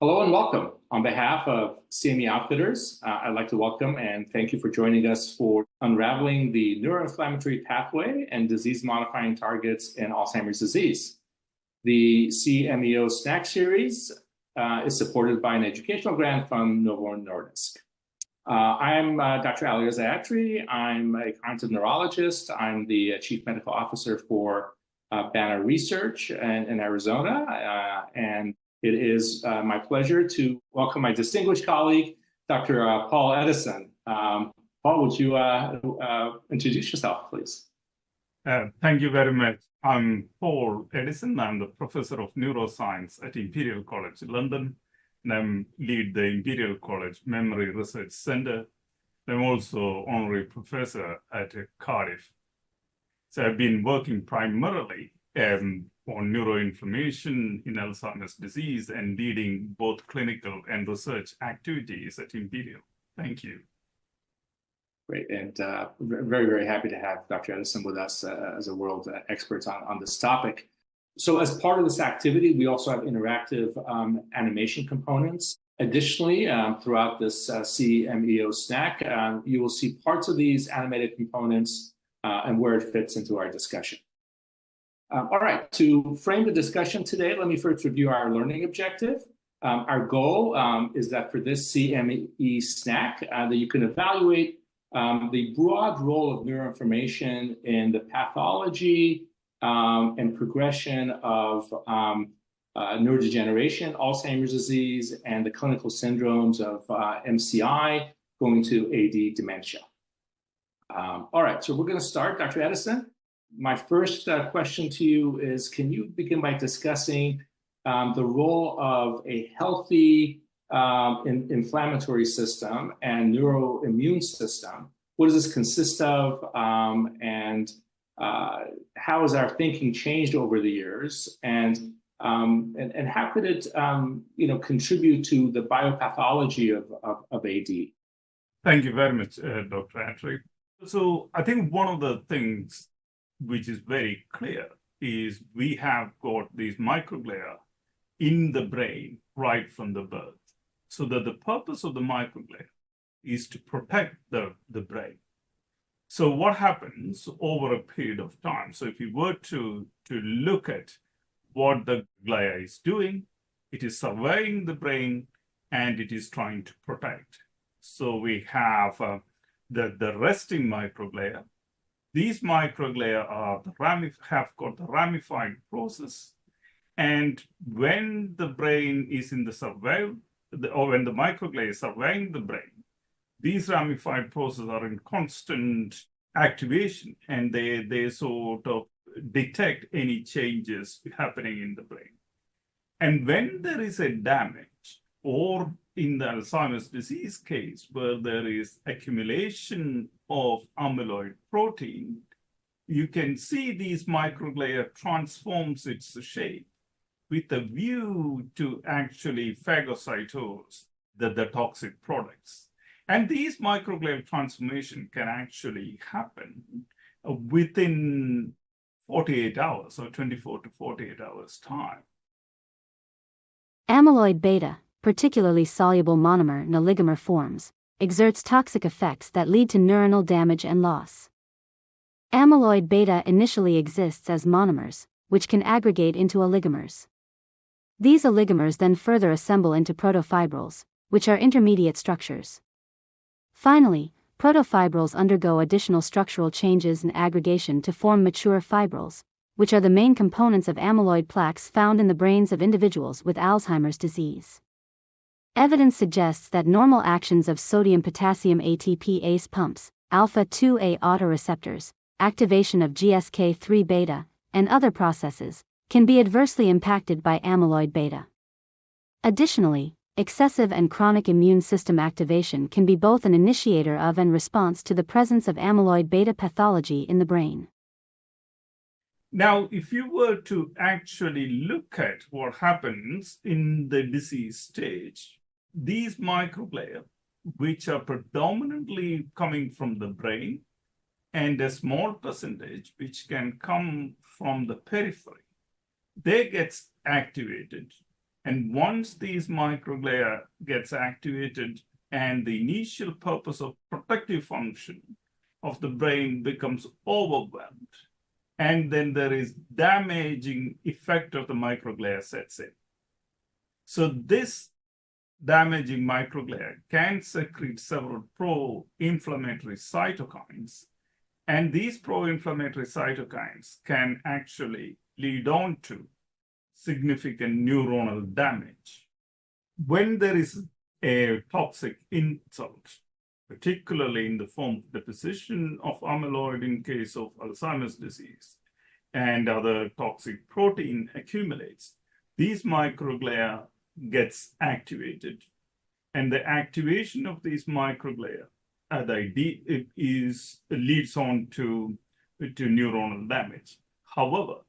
Hello and welcome. On behalf of CME Outfitters, I'd like to welcome and thank you for joining us for Unraveling the Neuroinflammatory Pathway and Disease-Modifying Targets in Alzheimer's Disease. The CMEO Snack Series is supported by an educational grant from Novo Nordisk. I'm Dr. Ali Zayatri. I'm a cognitive neurologist. I'm the Chief Medical Officer for Banner Research in Arizona, and it is my pleasure to welcome my distinguished colleague, Dr. Paul Edison. Paul, would you introduce yourself, please? Thank you very much. I'm Paul Edison. I'm the Professor of Neuroscience at Imperial College London, and I lead the Imperial College Memory Research Center. I'm also Honorary Professor at Cardiff. So I've been working primarily on neuroinflammation in Alzheimer's disease and leading both clinical and research activities at Imperial. Thank you. Great, and very, very happy to have Dr. Edison with us as a world expert on this topic. So as part of this activity, we also have interactive animation components. Additionally, throughout this CMEO snack, you will see parts of these animated components and where it fits into our discussion. All right, to frame the discussion today, let me first review our learning objective. Our goal is that for this CME snack, that you can evaluate the broad role of neuroinflammation in the pathology and progression of neurodegeneration, Alzheimer's disease, and the clinical syndromes of MCI going to AD dementia. All right, so we're going to start. Dr. Edison, my first question to you is, can you begin by discussing the role of a healthy inflammatory system and neuroimmune system? What does this consist of, and how has our thinking changed over the years, and how could it contribute to the biopathology of AD? Thank you very much, Dr. Atri. So I think one of the things which is very clear is we have got these microglia in the brain right from the birth. So that the purpose of the microglia is to protect the brain. So what happens over a period of time? So if you were to look at what the glia is doing, it is surveying the brain and it is trying to protect. So we have the resting microglia. These microglia have got the ramified process, and when the brain is in the surveil, or when the microglia is surveying the brain, these ramified processes are in constant activation, and they sort of detect any changes happening in the brain. And when there is a damage, or in the Alzheimer's disease case, where there is accumulation of amyloid protein, you can see these microglia transforms its shape with a view to actually phagocytose the toxic products. And these microglia transformation can actually happen within 48 hours or 24 to 48 hours time. Amyloid-beta, particularly soluble monomer in oligomer forms, exerts toxic effects that lead to neuronal damage and loss. Amyloid-beta initially exists as monomers, which can aggregate into oligomers. These oligomers then further assemble into protofibrils, which are intermediate structures. Finally, protofibrils undergo additional structural changes and aggregation to form mature fibrils, which are the main components of amyloid plaques found in the brains of individuals with Alzheimer's disease. Evidence suggests that normal actions of sodium-potassium ATPase pumps, alpha-2A autoreceptors, activation of GSK3-beta, and other processes, can be adversely impacted by amyloid beta. Additionally, excessive and chronic immune system activation can be both an initiator of and response to the presence of amyloid beta pathology in the brain. Now, if you were to actually look at what happens in the disease stage, these microglia, which are predominantly coming from the brain, and a small percentage which can come from the periphery, they get activated And once these microglia gets activated and the initial purpose of protective function of the brain becomes overwhelmed, and then there is damaging effect of the microglia sets in. So this damaging microglia can secrete several pro-inflammatory cytokines, and these pro-inflammatory cytokines can actually lead on to significant neuronal damage. When there is a toxic insult, particularly in the form of deposition of amyloid in case of Alzheimer's disease, and other toxic protein accumulates, these microglia gets activated. And the activation of these microglia leads on to neuronal damage. However,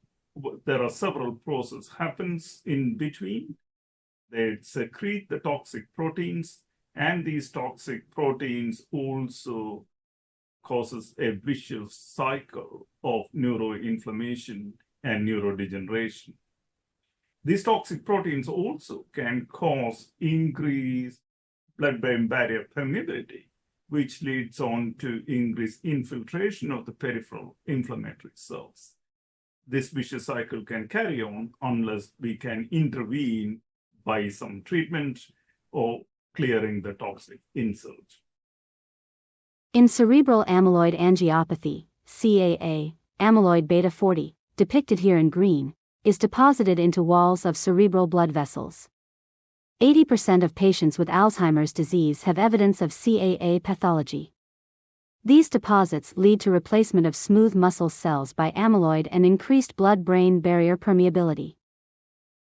there are several processes happens in between. They secrete the toxic proteins, and these toxic proteins also causes a vicious cycle of neuroinflammation and neurodegeneration. These toxic proteins also can cause increased blood-brain barrier permeability, which leads on to increased infiltration of the peripheral inflammatory cells. This vicious cycle can carry on unless we can intervene by some treatment or clearing the toxic insult. In cerebral amyloid angiopathy, CAA, amyloid beta 40, depicted here in green, is deposited into walls of cerebral blood vessels. 80% of patients with Alzheimer's disease have evidence of CAA pathology. These deposits lead to replacement of smooth muscle cells by amyloid and increased blood-brain barrier permeability.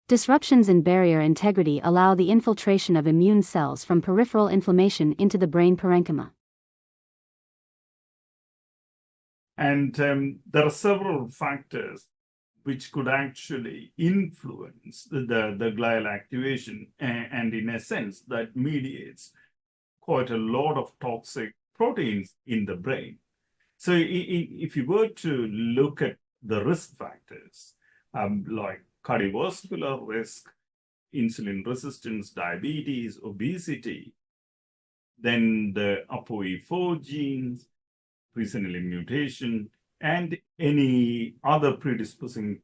Disruptions in barrier integrity allow the infiltration of immune cells from peripheral inflammation into the brain parenchyma. And there are several factors which could actually influence the glial activation, and in a sense that mediates quite a lot of toxic proteins in the brain. So if you were to look at the risk factors, like cardiovascular risk, insulin resistance, diabetes, obesity, then the ApoE4 genes, presenilin mutation, and any other predisposing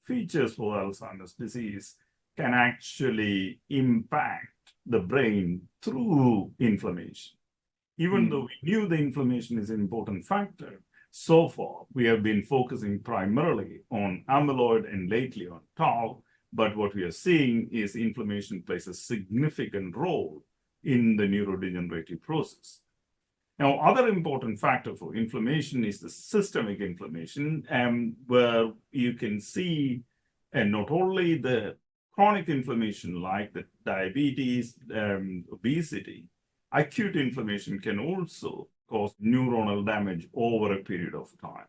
features for Alzheimer's disease can actually impact the brain through inflammation. Even though we knew the inflammation is an important factor, so far we have been focusing primarily on amyloid and lately on tau, but what we are seeing is inflammation plays a significant role in the neurodegenerative process. Now, other important factor for inflammation is the systemic inflammation, where you can see not only the chronic inflammation like the diabetes, obesity, acute inflammation can also cause neuronal damage over a period of time.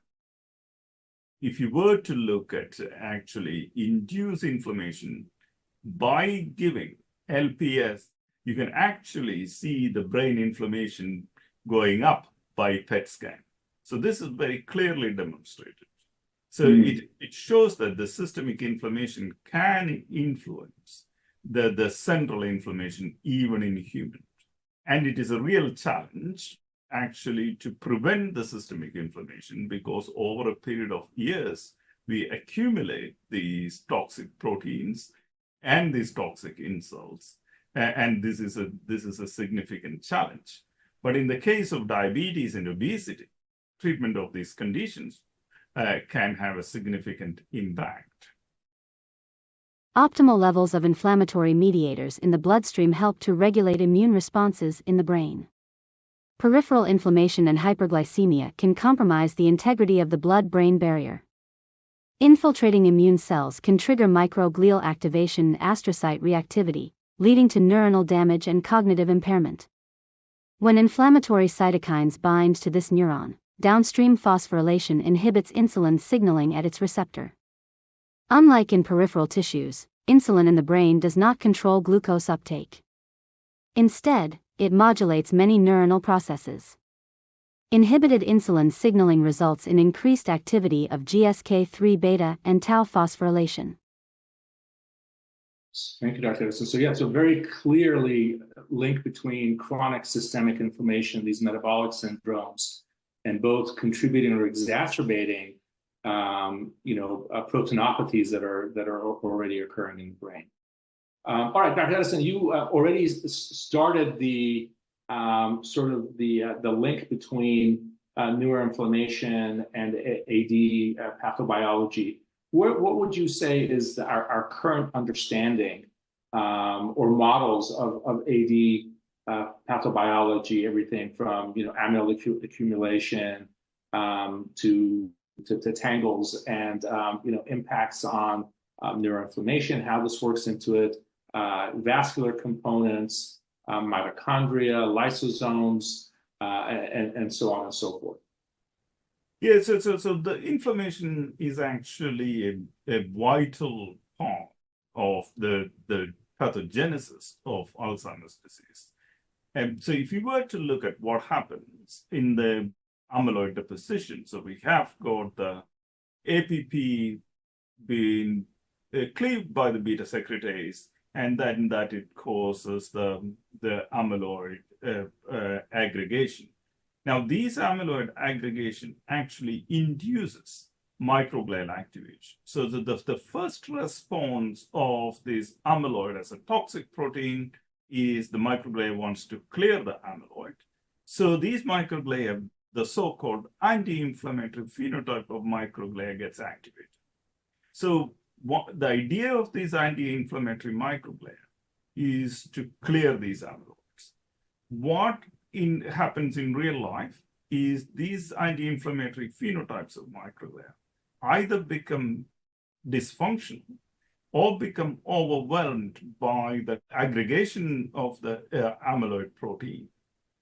If you were to look at actually induce inflammation by giving LPS, you can actually see the brain inflammation going up by PET scan. So this is very clearly demonstrated. So it shows that the systemic inflammation can influence the central inflammation even in humans. And it is a real challenge actually to prevent the systemic inflammation, because over a period of years, we accumulate these toxic proteins and these toxic insults. And this is a significant challenge. But in the case of diabetes and obesity, treatment of these conditions can have a significant impact. Optimal levels of inflammatory mediators in the bloodstream help to regulate immune responses in the brain. Peripheral inflammation and hyperglycemia can compromise the integrity of the blood-brain barrier. Infiltrating immune cells can trigger microglial activation and astrocyte reactivity, leading to neuronal damage and cognitive impairment. When inflammatory cytokines bind to this neuron, downstream phosphorylation inhibits insulin signaling at its receptor. Unlike in peripheral tissues, insulin in the brain does not control glucose uptake. Instead, it modulates many neuronal processes. Inhibited insulin signaling results in increased activity of GSK3 beta and tau phosphorylation. Thank you, Dr. Edison. So yeah, so very clearly link between chronic systemic inflammation, these metabolic syndromes, and both contributing or exacerbating, proteinopathies that are already occurring in the brain. All right, Dr. Edison, you already started the the link between neuroinflammation and AD pathobiology. What would you say is our current understanding or models of AD pathobiology, everything from amyloid accumulation to tangles and impacts on neuroinflammation, how this works into it, vascular components, mitochondria, lysosomes, and so on and so forth. Yeah, so the inflammation is actually a vital part of the pathogenesis of Alzheimer's disease. And so if you were to look at what happens in the amyloid deposition, so we have got the APP being cleaved by the beta secretase, and then that it causes the amyloid aggregation. Now, these amyloid aggregation actually induces microglial activation. So the first response of this amyloid as a toxic protein is the microglia wants to clear the amyloid. So these microglia, the so-called anti-inflammatory phenotype of microglia gets activated. So the idea of these anti-inflammatory microglia is to clear these amyloids. What happens in real life is these anti-inflammatory phenotypes of microglia either become dysfunctional or become overwhelmed by the aggregation of the amyloid protein.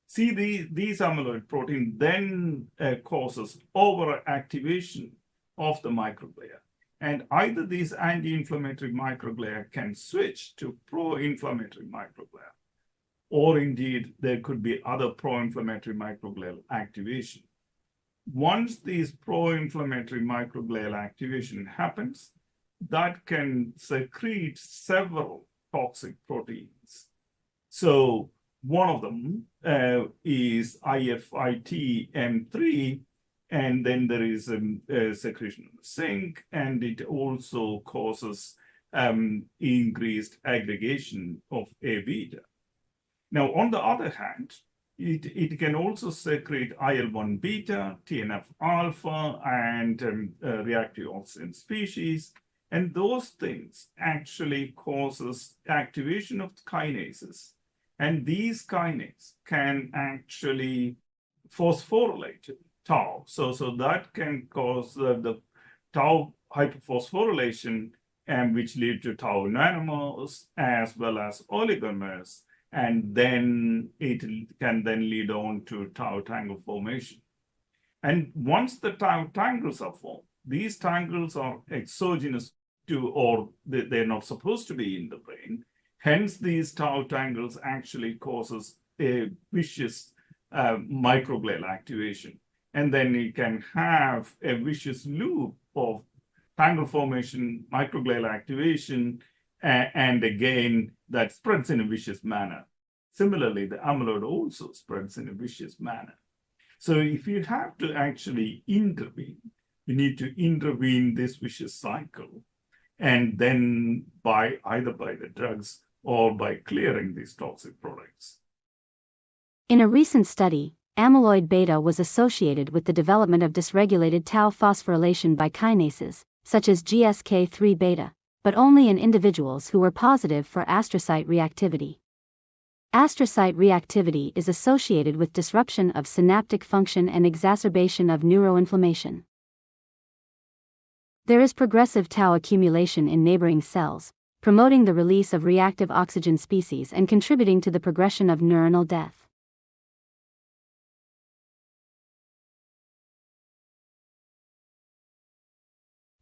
See, these amyloid protein then causes overactivation of the microglia. And either these anti-inflammatory microglia can switch to pro-inflammatory microglia, or indeed there could be other pro-inflammatory microglial activation. Once these pro-inflammatory microglial activation happens, that can secrete several toxic proteins. So one of them is IFIT-M3, and then there is a secretion of zinc, and it also causes increased aggregation of A-beta. Now, on the other hand, it can also secrete IL-1 beta, TNF-alpha, and reactive oxygen species. And those things actually causes activation of kinases. And these kinases can actually phosphorylate tau. So that can cause the tau hyperphosphorylation, and which lead to tau nanomers as well as oligomers. And then it can then lead on to tau tangle formation. And once the tau tangles are formed, these tangles are exogenous to, or they're not supposed to be in the brain. Hence, these tau tangles actually causes a vicious microglial activation. And then you can have a vicious loop of tangle formation, microglial activation, and again, that spreads in a vicious manner. Similarly, the amyloid also spreads in a vicious manner. So if you have to actually intervene, you need to intervene this vicious cycle, and then either by the drugs or by clearing these toxic products. In a recent study, amyloid-beta was associated with the development of dysregulated tau phosphorylation by kinases, such as GSK3-beta, but only in individuals who were positive for astrocyte reactivity. Astrocyte reactivity is associated with disruption of synaptic function and exacerbation of neuroinflammation. There is progressive tau accumulation in neighboring cells, promoting the release of reactive oxygen species and contributing to the progression of neuronal death.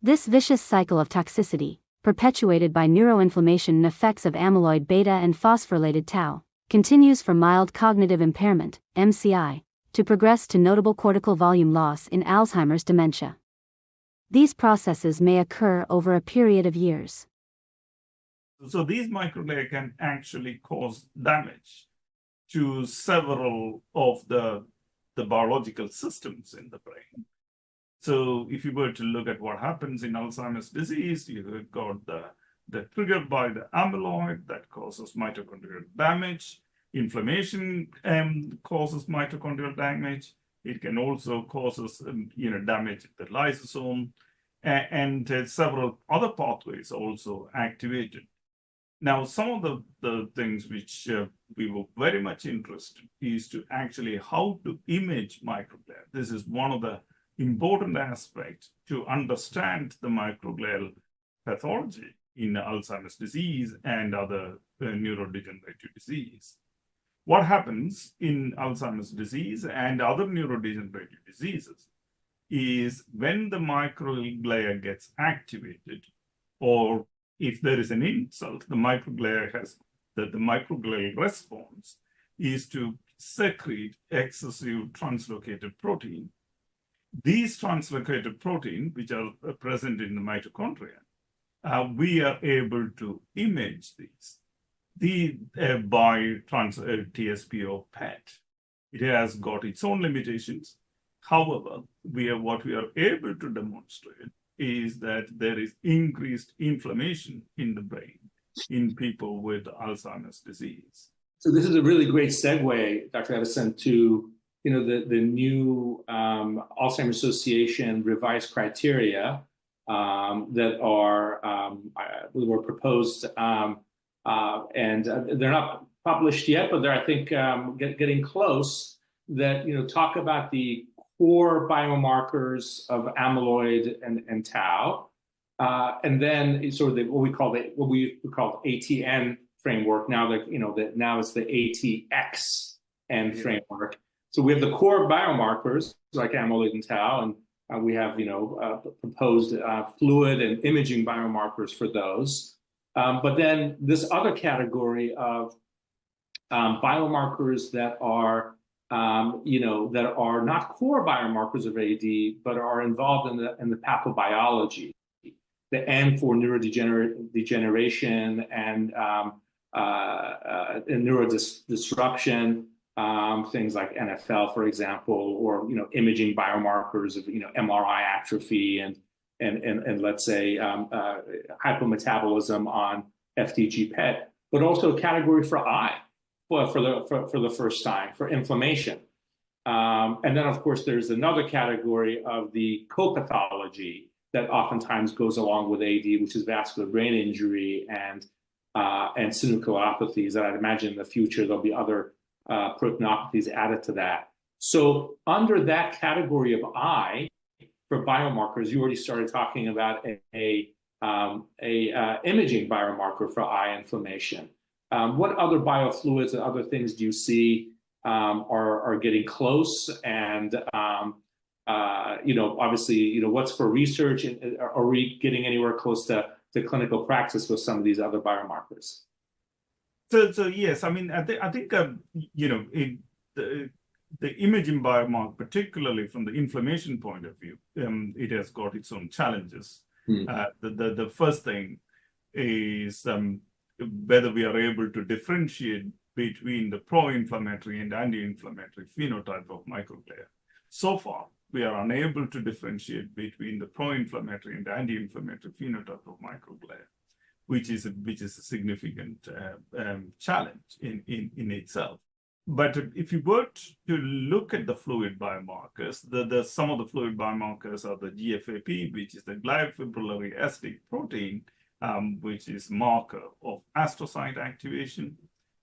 This vicious cycle of toxicity, perpetuated by neuroinflammation and effects of amyloid beta and phosphorylated tau, continues from mild cognitive impairment, MCI, to progress to notable cortical volume loss in Alzheimer's dementia. These processes may occur over a period of years. So these microglia can actually cause damage to several of the biological systems in the brain. So if you were to look at what happens in Alzheimer's disease, you've got the triggered by the amyloid that causes mitochondrial damage. Inflammation causes mitochondrial damage. It can also causes damage at the lysosome, and several other pathways also activated. Now, some of the things which we were very much interested is to actually how to image microglia. This is one of the important aspects to understand the microglial pathology in Alzheimer's disease and other neurodegenerative disease. What happens in Alzheimer's disease and other neurodegenerative diseases is when the microglia gets activated, or if there is an insult, the microglial response is to secrete excessive translocated protein. These translocated protein, which are present in the mitochondria, we are able to image these by TSP or PET. It has got its own limitations. However, what we are able to demonstrate is that there is increased inflammation in the brain in people with Alzheimer's disease. So this is a really great segue, Dr. Edison, to the new Alzheimer's Association revised criteria that were proposed, and they're not published yet, but they're, I think, getting close. That talk about the core biomarkers of amyloid and tau, and then sort of what we call ATN framework. Now now it's the ATXN framework. So we have the core biomarkers like amyloid and tau, and we have proposed fluid and imaging biomarkers for those. But then this other category of biomarkers that are that are not core biomarkers of AD, but are involved in the pathobiology, the N for neurodegeneration and neurodisruption, things like NFL, for example, or imaging biomarkers of MRI atrophy and let's say hypometabolism on FDG PET, but also a category for eye. For the first time for inflammation, and then of course there's another category of the co-pathology that oftentimes goes along with AD, which is vascular brain injury and synucleinopathies. That I'd imagine in the future there'll be other proteinopathies added to that. So under that category of eye for biomarkers, you already started talking about a imaging biomarker for eye inflammation. What other biofluids and other things do you see are getting close? And obviously, what's for research? And are we getting anywhere close to clinical practice with some of these other biomarkers? So yes, I mean, I think the imaging biomarker, particularly from the inflammation point of view, it has got its own challenges. The first thing is whether we are able to differentiate between the pro-inflammatory and anti-inflammatory phenotype of microglia. So far, we are unable to differentiate between the pro-inflammatory and anti-inflammatory phenotype of microglia, which is a significant challenge in itself. But if you were to look at the fluid biomarkers, some of the fluid biomarkers are the GFAP, which is the gliofibrillary acidic protein, which is marker of astrocyte activation.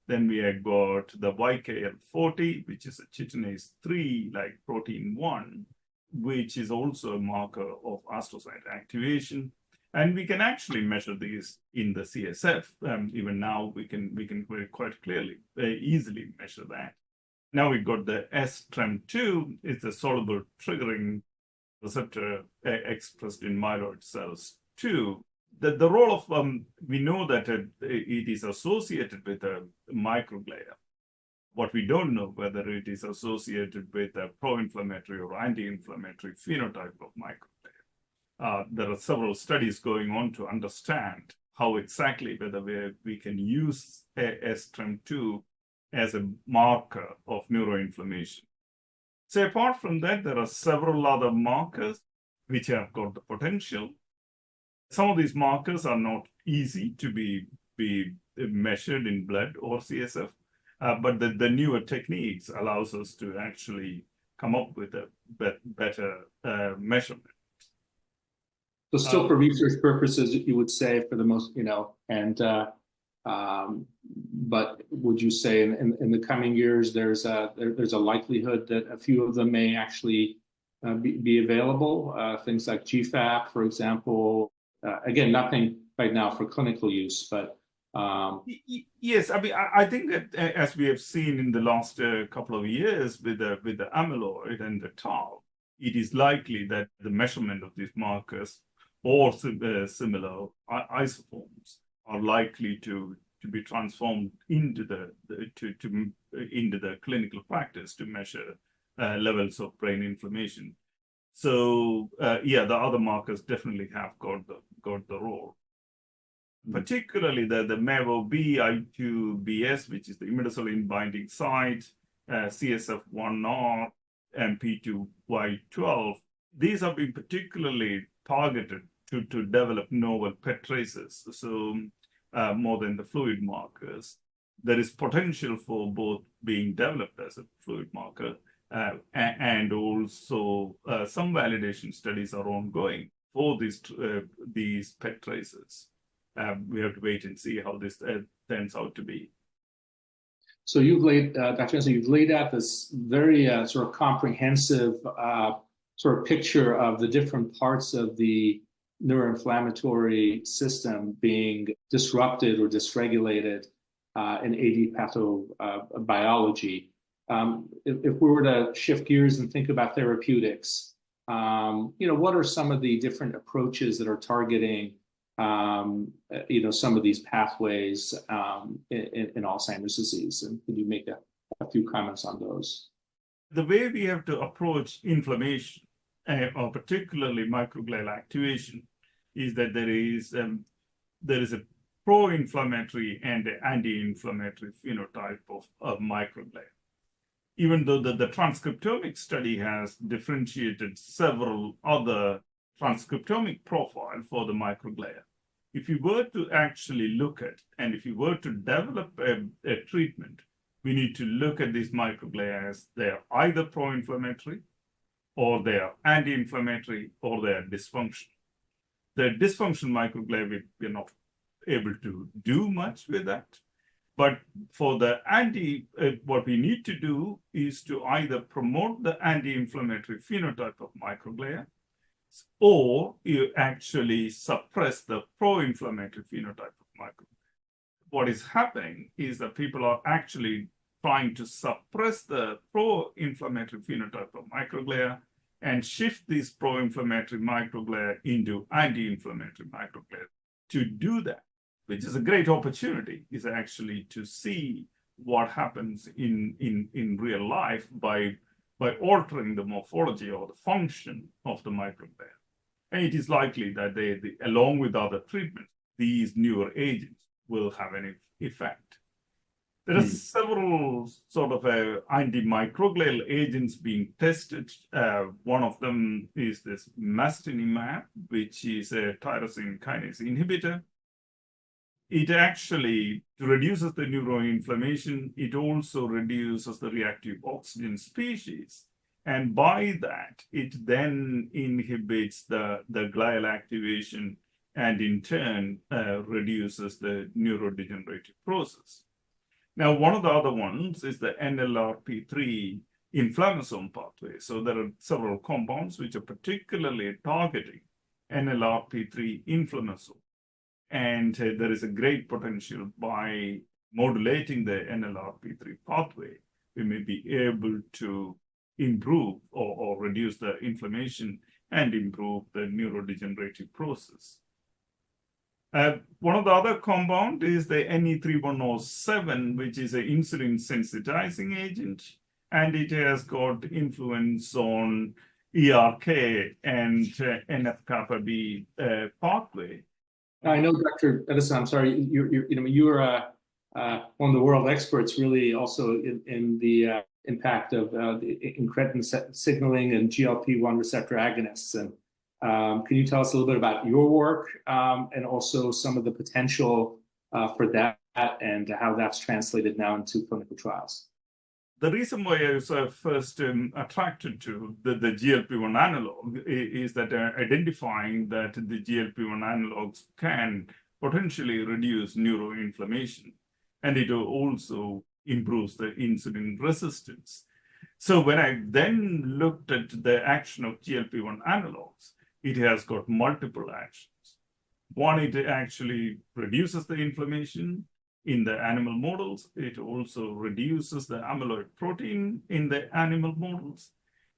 Then we have got the YKL40, which is a chitinase 3 like protein 1, which is also a marker of astrocyte activation. And we can actually measure these in the CSF. Even now, we can very quite clearly, very easily measure that. Now we've got the STREM2, it's a soluble triggering receptor expressed in myeloid cells 2. The role of, we know that it is associated with a microglia. What we don't know whether it is associated with a pro-inflammatory or anti-inflammatory phenotype of microglia. There are several studies going on to understand how exactly whether we can use STREM2 as a marker of neuroinflammation. So apart from that, there are several other markers which have got the potential. Some of these markers are not easy to be measured in blood or CSF, but the newer techniques allows us to actually come up with a better measurement. So still for research purposes, you would say for the most, but would you say in the coming years, there's a likelihood that a few of them may actually be available? Things like GFAP, for example. Again, nothing right now for clinical use, but yes, I mean, I think that as we have seen in the last couple of years with the amyloid and the tau, it is likely that the measurement of these markers or similar isoforms are likely to be transformed into the clinical practice to measure levels of brain inflammation. So yeah, the other markers definitely have got the role. Particularly the MAVO-B, I2BS, which is the imidazoline binding site, CSF1R, and P2Y12. These have been particularly targeted to develop novel PET traces, so more than the fluid markers. There is potential for both being developed as a fluid marker and also some validation studies are ongoing for these PET traces. We have to wait and see how this turns out to be. So you've laid, Dr. Jensen, you've laid out this very sort of comprehensive sort of picture of the different parts of the neuroinflammatory system being disrupted or dysregulated in AD pathobiology. If we were to shift gears and think about therapeutics, what are some of the different approaches that are targeting some of these pathways in Alzheimer's disease? And could you make a few comments on those? The way we have to approach inflammation, or particularly microglial activation, is that there is a pro-inflammatory and an anti-inflammatory phenotype of microglia. Even though the transcriptomic study has differentiated several other transcriptomic profile for the microglia, if you were to actually look at, and if you were to develop a treatment, we need to look at these microglia as they are either pro-inflammatory, or they are anti-inflammatory, or they are dysfunctional. The dysfunctional microglia, we're not able to do much with that. But for the what we need to do is to either promote the anti-inflammatory phenotype of microglia, or you actually suppress the pro-inflammatory phenotype of microglia. What is happening is that people are actually trying to suppress the pro-inflammatory phenotype of microglia and shift these pro-inflammatory microglia into anti-inflammatory microglia. To do that, which is a great opportunity, is actually to see what happens in real life by altering the morphology or the function of the microglia. And it is likely that they along with other treatments, these newer agents will have an effect. There are several sort of antimicroglial agents being tested. One of them is this mastinemab, which is a tyrosine kinase inhibitor. It actually reduces the neuroinflammation. It also reduces the reactive oxygen species. And by that, it then inhibits the glial activation and in turn reduces the neurodegenerative process. Now, one of the other ones is the NLRP3 inflammasome pathway. So there are several compounds which are particularly targeting NLRP3 inflammasome. And there is a great potential by modulating the NLRP3 pathway, we may be able to improve or reduce the inflammation and improve the neurodegenerative process. One of the other compound is the NE3107, which is an insulin sensitizing agent, and it has got influence on ERK and NF-kappa B pathway. I know, Dr. Edison, I'm sorry, you're one of the world experts really also in the impact of the incretin signaling and GLP-1 receptor agonists. And can you tell us a little bit about your work and also some of the potential for that and how that's translated now into clinical trials? The reason why I was first attracted to the GLP-1 analog is that identifying that the GLP-1 analogs can potentially reduce neuroinflammation, and it also improves the insulin resistance. So when I then looked at the action of GLP-1 analogs, it has got multiple actions. One, it actually reduces the inflammation in the animal models. It also reduces the amyloid protein in the animal models.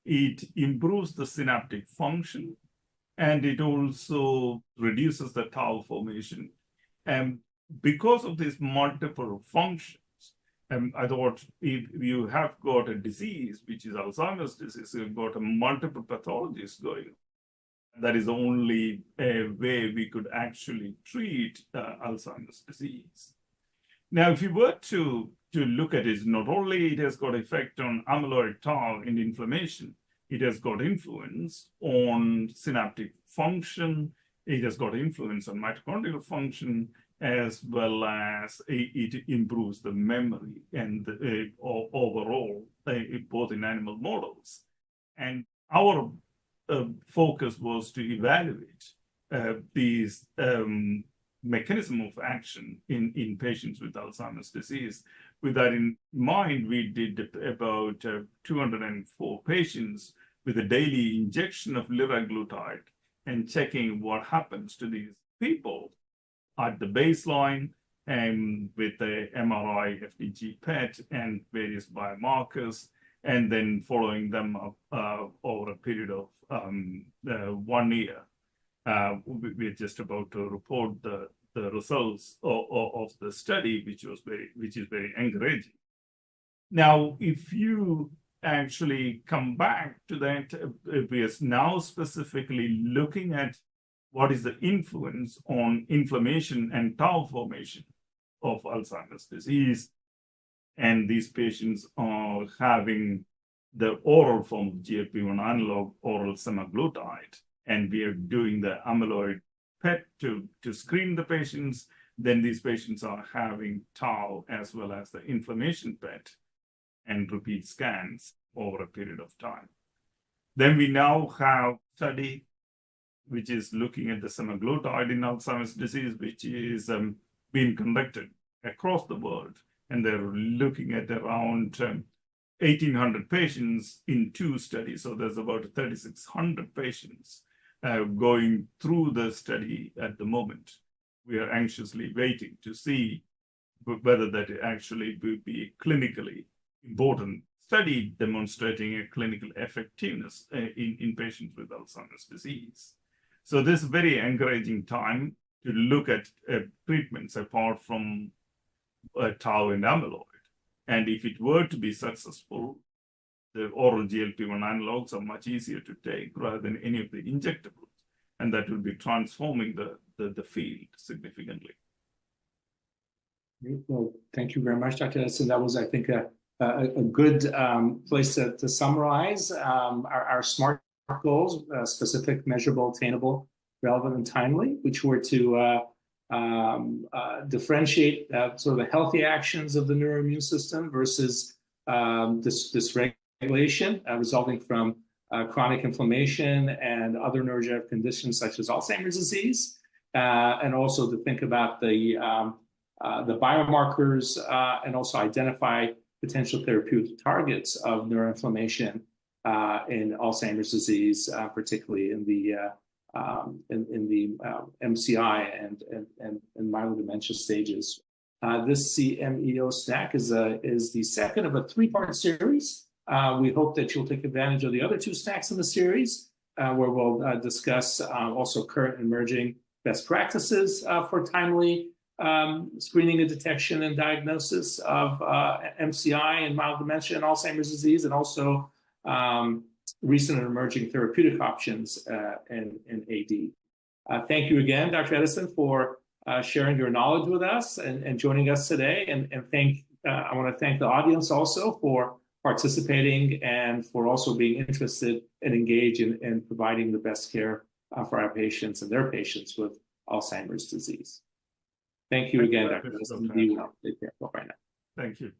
It improves the synaptic function, and it also reduces the tau formation. And because of these multiple functions, I thought if you have got a disease, which is Alzheimer's disease, you've got multiple pathologies going on. That is the only way we could actually treat Alzheimer's disease. Now, if you were to look at it, not only it has got effect on amyloid tau and inflammation, it has got influence on synaptic function, it has got influence on mitochondrial function, as well as it improves the memory and overall, both in animal models. And our focus was to evaluate these mechanism of action in patients with Alzheimer's disease. With that in mind, we did about 204 patients with a daily injection of liraglutide and checking what happens to these people at the baseline and with the MRI, FDG PET, and various biomarkers, and then following them up over a period of 1 year. We're just about to report the results of the study, which is very encouraging. Now, if you actually come back to that, we are now specifically looking at what is the influence on inflammation and tau formation of Alzheimer's disease. And these patients are having the oral form of GLP-1 analog, oral semaglutide, and we are doing the amyloid PET to screen the patients. Then these patients are having tau as well as the inflammation PET and repeat scans over a period of time. Then we now have a study which is looking at the semaglutide in Alzheimer's disease, which is being conducted across the world. And they're looking at around 1,800 patients in 2 studies. So there's about 3,600 patients going through the study at the moment. We are anxiously waiting to see whether that actually will be a clinically important study demonstrating a clinical effectiveness in patients with Alzheimer's disease. So this is a very encouraging time to look at treatments apart from tau and amyloid. And if it were to be successful, the oral GLP-1 analogs are much easier to take rather than any of the injectables. And that will be transforming the field significantly. Well, thank you very much, Dr. Edison. That was, I think, a good place to summarize our SMART goals, specific, measurable, attainable, relevant, and timely, which were to differentiate sort of the healthy actions of the neuroimmune system versus dysregulation resulting from chronic inflammation and other neurodegenerative conditions such as Alzheimer's disease, and also to think about the biomarkers and also identify potential therapeutic targets of neuroinflammation in Alzheimer's disease, particularly in the MCI and mild dementia stages. This CMEO snack is the second of a 3-part series. We hope that you'll take advantage of the other 2 snacks in the series, where we'll discuss also current emerging best practices for timely screening and detection and diagnosis of MCI and mild dementia and Alzheimer's disease, and also recent and emerging therapeutic options in AD. Thank you again, Dr. Edison, for sharing your knowledge with us and joining us today. And I want to thank the audience also for participating and for also being interested and engaged in providing the best care for our patients and their patients with Alzheimer's disease. Thank you again, Dr. Edison. Be well. Take care. Bye-bye now. Thank you.